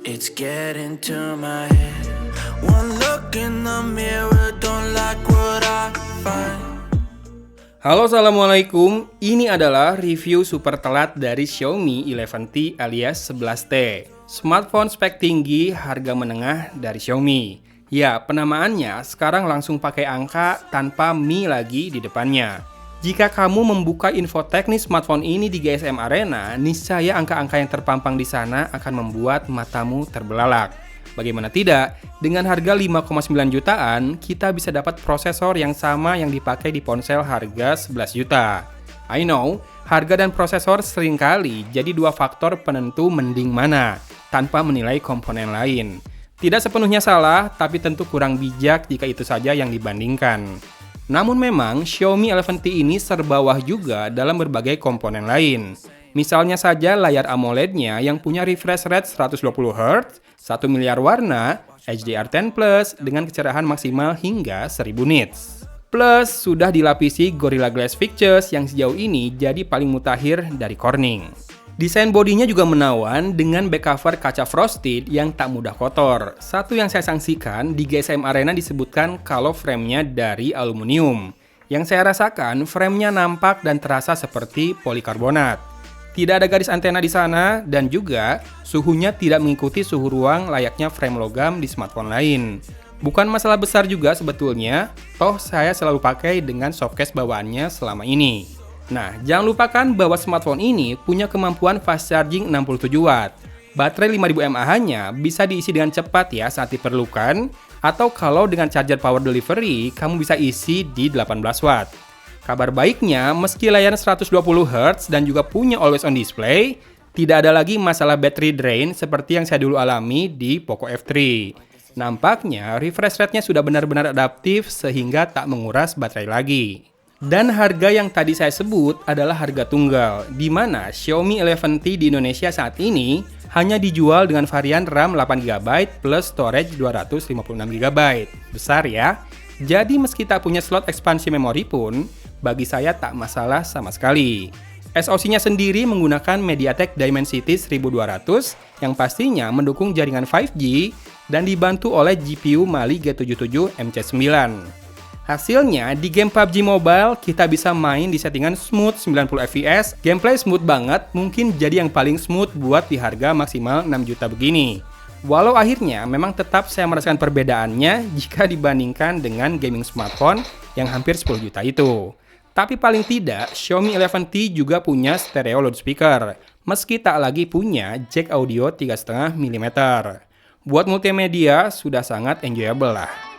It's getting to my head. One look in the mirror, don't like what I find. Halo, assalamualaikum. Ini adalah review super telat dari Xiaomi 11T alias 11T. Smartphone spek tinggi, harga menengah dari Xiaomi. Ya, penamaannya sekarang langsung pakai angka tanpa Mi lagi di depannya. Jika kamu membuka info teknis smartphone ini di GSM Arena, niscaya angka-angka yang terpampang di sana akan membuat matamu terbelalak. Bagaimana tidak, dengan harga 5,9 jutaan, kita bisa dapat prosesor yang sama yang dipakai di ponsel harga 11 juta. I know, harga dan prosesor seringkali jadi dua faktor penentu mending mana, tanpa menilai komponen lain. Tidak sepenuhnya salah, tapi tentu kurang bijak jika itu saja yang dibandingkan. Namun memang Xiaomi 11T ini serbawah juga dalam berbagai komponen lain. Misalnya saja layar AMOLED-nya yang punya refresh rate 120Hz, 1 miliar warna, HDR10+, dengan kecerahan maksimal hingga 1000 nits. Plus, sudah dilapisi Gorilla Glass features yang sejauh ini jadi paling mutakhir dari Corning. Desain bodinya juga menawan dengan back cover kaca frosted yang tak mudah kotor. Satu yang saya sangsikan, di GSM Arena disebutkan kalau framenya dari aluminium. Yang saya rasakan, framenya nampak dan terasa seperti polikarbonat. Tidak ada garis antena di sana, dan juga suhunya tidak mengikuti suhu ruang layaknya frame logam di smartphone lain. Bukan masalah besar juga sebetulnya, toh saya selalu pakai dengan softcase bawaannya selama ini. Nah, jangan lupakan bahwa smartphone ini punya kemampuan fast charging 67 watt. Baterai 5000 mAh-nya bisa diisi dengan cepat ya saat diperlukan, atau kalau dengan charger power delivery, kamu bisa isi di 18 watt. Kabar baiknya, meski layar 120Hz dan juga punya always on display, tidak ada lagi masalah battery drain seperti yang saya dulu alami di Poco F3. Nampaknya refresh rate-nya sudah benar-benar adaptif sehingga tak menguras baterai lagi. Dan harga yang tadi saya sebut adalah harga tunggal, di mana Xiaomi 11T di Indonesia saat ini hanya dijual dengan varian RAM 8GB plus storage 256GB. Besar ya? Jadi meski tak punya slot ekspansi memori pun, bagi saya tak masalah sama sekali. SoC-nya sendiri menggunakan MediaTek Dimensity 1200 yang pastinya mendukung jaringan 5G dan dibantu oleh GPU Mali G77 MC9. Hasilnya, di game PUBG Mobile, kita bisa main di settingan smooth 90fps, gameplay smooth banget, mungkin jadi yang paling smooth buat di harga maksimal 6 juta begini. Walau akhirnya memang tetap saya merasakan perbedaannya jika dibandingkan dengan gaming smartphone yang hampir 10 juta itu. Tapi paling tidak, Xiaomi 11T juga punya stereo loudspeaker, meski tak lagi punya jack audio 3,5 mm. Buat multimedia, sudah sangat enjoyable lah.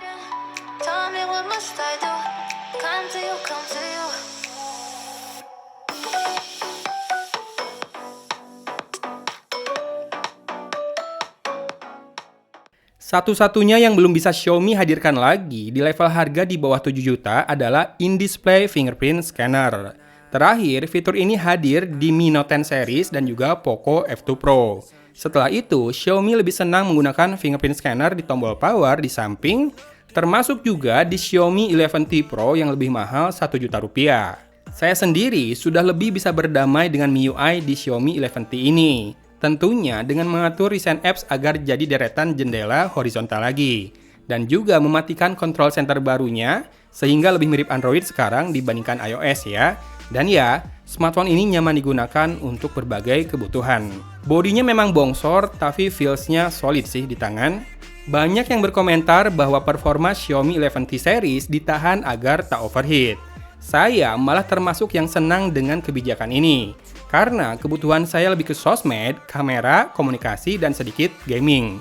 Satu-satunya yang belum bisa Xiaomi hadirkan lagi di level harga di bawah 7 juta adalah in-display fingerprint scanner. Terakhir, fitur ini hadir di Mi Note 10 series dan juga Poco F2 Pro. Setelah itu, Xiaomi lebih senang menggunakan fingerprint scanner di tombol power di samping, termasuk juga di Xiaomi 11T Pro yang lebih mahal 1 juta rupiah. Saya sendiri sudah lebih bisa berdamai dengan MIUI di Xiaomi 11T ini. Tentunya dengan mengatur recent apps agar jadi deretan jendela horizontal lagi. Dan juga mematikan control center barunya, sehingga lebih mirip Android sekarang dibandingkan iOS ya. Dan ya, smartphone ini nyaman digunakan untuk berbagai kebutuhan. Bodinya memang bongsor, tapi feels-nya solid sih di tangan. Banyak yang berkomentar bahwa performa Xiaomi 11T series ditahan agar tak overheat. Saya malah termasuk yang senang dengan kebijakan ini, karena kebutuhan saya lebih ke sosmed, kamera, komunikasi, dan sedikit gaming.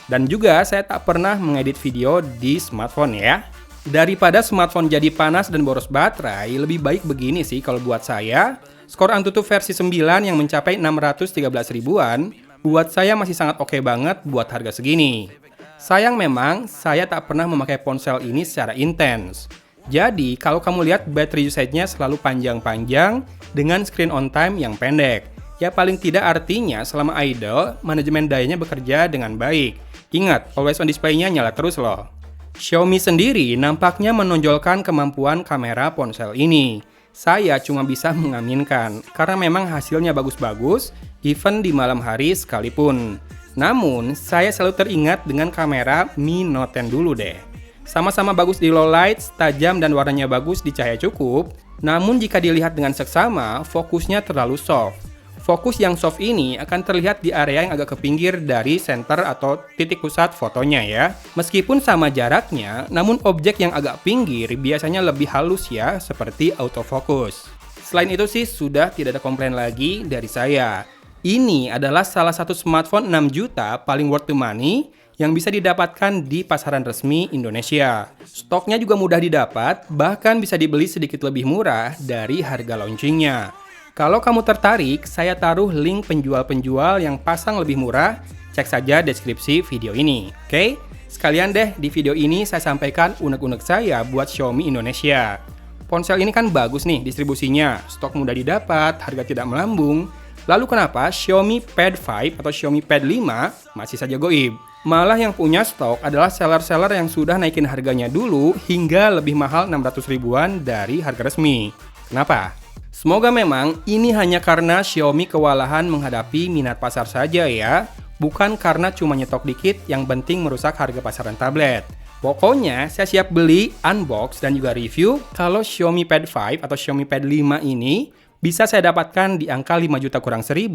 Dan juga saya tak pernah mengedit video di smartphone ya. Daripada smartphone jadi panas dan boros baterai, lebih baik begini sih kalau buat saya. Skor Antutu versi 9 yang mencapai 613 ribuan, buat saya masih sangat oke banget buat harga segini. Sayang memang, saya tak pernah memakai ponsel ini secara intens. Jadi, kalau kamu lihat battery usage-nya selalu panjang-panjang dengan screen on time yang pendek. Ya paling tidak artinya selama idle, manajemen dayanya bekerja dengan baik. Ingat, always on display-nya nyala terus loh. Xiaomi sendiri nampaknya menonjolkan kemampuan kamera ponsel ini. Saya cuma bisa mengaminkan, karena memang hasilnya bagus-bagus, even di malam hari sekalipun. Namun, saya selalu teringat dengan kamera Mi Note 10 dulu deh. Sama-sama bagus di low light, tajam dan warnanya bagus di cahaya cukup. Namun jika dilihat dengan seksama, fokusnya terlalu soft. Fokus yang soft ini akan terlihat di area yang agak ke pinggir dari center atau titik pusat fotonya ya. Meskipun sama jaraknya, namun objek yang agak pinggir biasanya lebih halus ya, seperti autofocus. Selain itu sih sudah tidak ada komplain lagi dari saya. Ini adalah salah satu smartphone 6 juta paling worth the money yang bisa didapatkan di pasaran resmi Indonesia. Stoknya juga mudah didapat, bahkan bisa dibeli sedikit lebih murah dari harga launchingnya. Kalau kamu tertarik, saya taruh link penjual-penjual yang pasang lebih murah, cek saja deskripsi video ini, oke? Sekalian deh, di video ini saya sampaikan unek-unek saya buat Xiaomi Indonesia. Ponsel ini kan bagus nih distribusinya, stok mudah didapat, harga tidak melambung. Lalu kenapa Xiaomi Pad 5 atau Xiaomi Pad 5 masih saja goib? Malah yang punya stok adalah seller-seller yang sudah naikin harganya dulu hingga lebih mahal 600 ribuan dari harga resmi. Kenapa? Semoga memang ini hanya karena Xiaomi kewalahan menghadapi minat pasar saja ya, bukan karena cuma nyetok dikit yang penting merusak harga pasaran tablet. Pokoknya saya siap beli, unbox, dan juga review kalau Xiaomi Pad 5 atau Xiaomi Pad 5 ini bisa saya dapatkan di angka 5 juta kurang 1000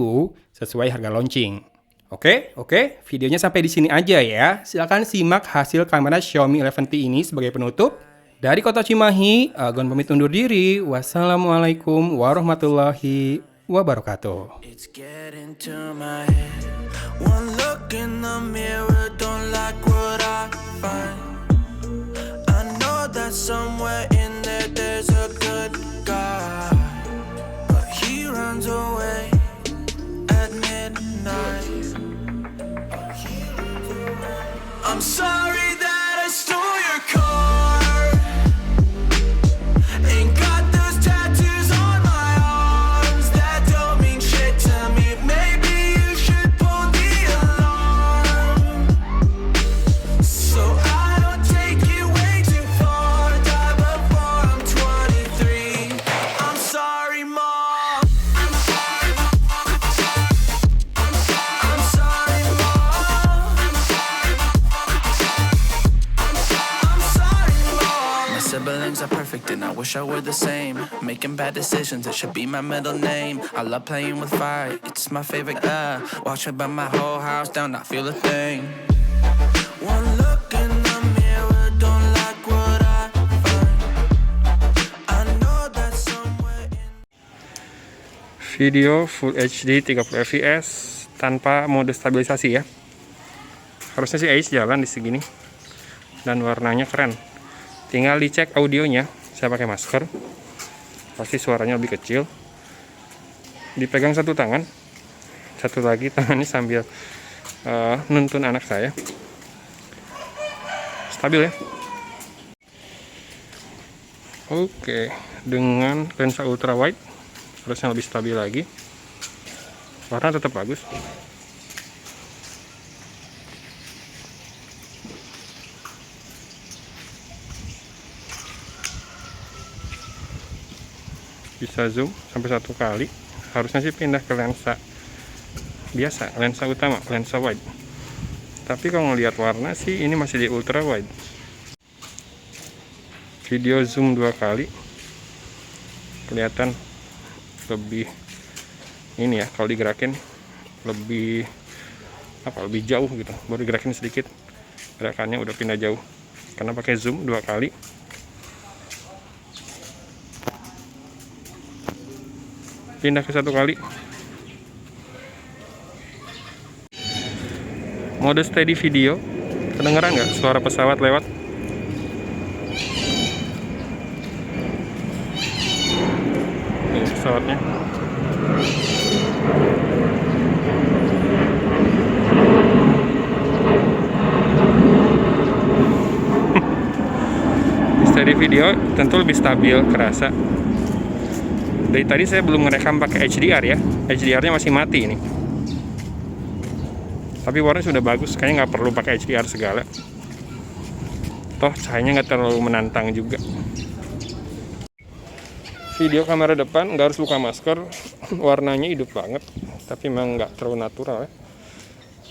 sesuai harga launching. Oke, videonya sampai di sini aja ya. Silahkan simak hasil kamera Xiaomi 11T ini sebagai penutup. Dari Kota Cimahi, Agon pamit undur diri. Wassalamualaikum warahmatullahi wabarakatuh. It's getting to my head. One look in the mirror, don't like what I find. I know that somewhere in there there's a good guy, but he runs away at midnight. I'm sorry that I stole your car. Ain't got those tattoos on my arms that don't mean shit to me. Maybe you should pull the alarm, so I don't take it way too far. Die before I'm 23. I'm sorry, Mom. I'm sorry, Mom. I'm sorry, Mom. I'm sorry, Mom. My siblings are perfect and I wish I were the same. Making bad decisions, it should be my middle name. I love playing with fire, it's my favorite. Watch it burn my whole house down, not feel a thing. One look in the mirror, don't like what I find. I know that somewhere in Video Full HD 30 fps tanpa mode stabilisasi ya. Harusnya sih Ace jalan di segini. Dan warnanya keren. Tinggal dicek audionya. Saya pakai masker. Pasti suaranya lebih kecil. Dipegang satu tangan. Satu lagi tangannya sambil nuntun anak saya. Stabil ya. Oke, dengan lensa ultra wide harusnya lebih stabil lagi. Warna tetap bagus. Bisa zoom sampai 1 kali. Harusnya sih pindah ke lensa biasa, lensa utama, lensa wide. Tapi kalau ngelihat warna sih ini masih di ultra wide. Video zoom 2 kali kelihatan lebih ini ya, kalau digerakin lebih lebih jauh gitu. Baru digerakin sedikit gerakannya udah pindah jauh karena pakai zoom 2 kali. Pindah ke 1 kali. Mode steady video. Kedengeran nggak suara pesawat lewat? Ini pesawatnya. Steady video tentu lebih stabil, kerasa. Dari tadi saya belum ngerekam pakai HDR ya. HDR-nya masih mati ini. Tapi warnanya sudah bagus, kayaknya nggak perlu pakai HDR segala. Toh cahayanya nggak terlalu menantang juga. Video kamera depan nggak harus buka masker, warnanya hidup banget. Tapi memang nggak terlalu natural ya.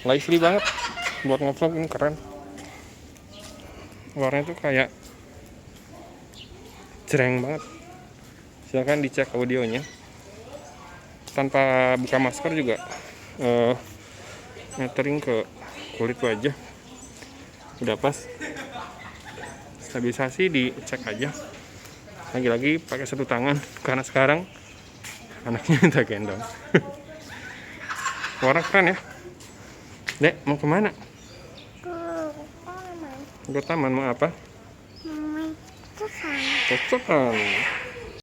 lively banget buat ngevlog, ini keren. Warnanya tuh kayak jreng banget. Silahkan dicek audionya. Tanpa buka masker juga metering ke kulit wajah udah pas. Stabilisasi dicek aja. Lagi-lagi pakai satu tangan karena sekarang anaknya minta gendong. Warna keren ya. Dek, mau kemana? Ke taman mau apa? Cocokan.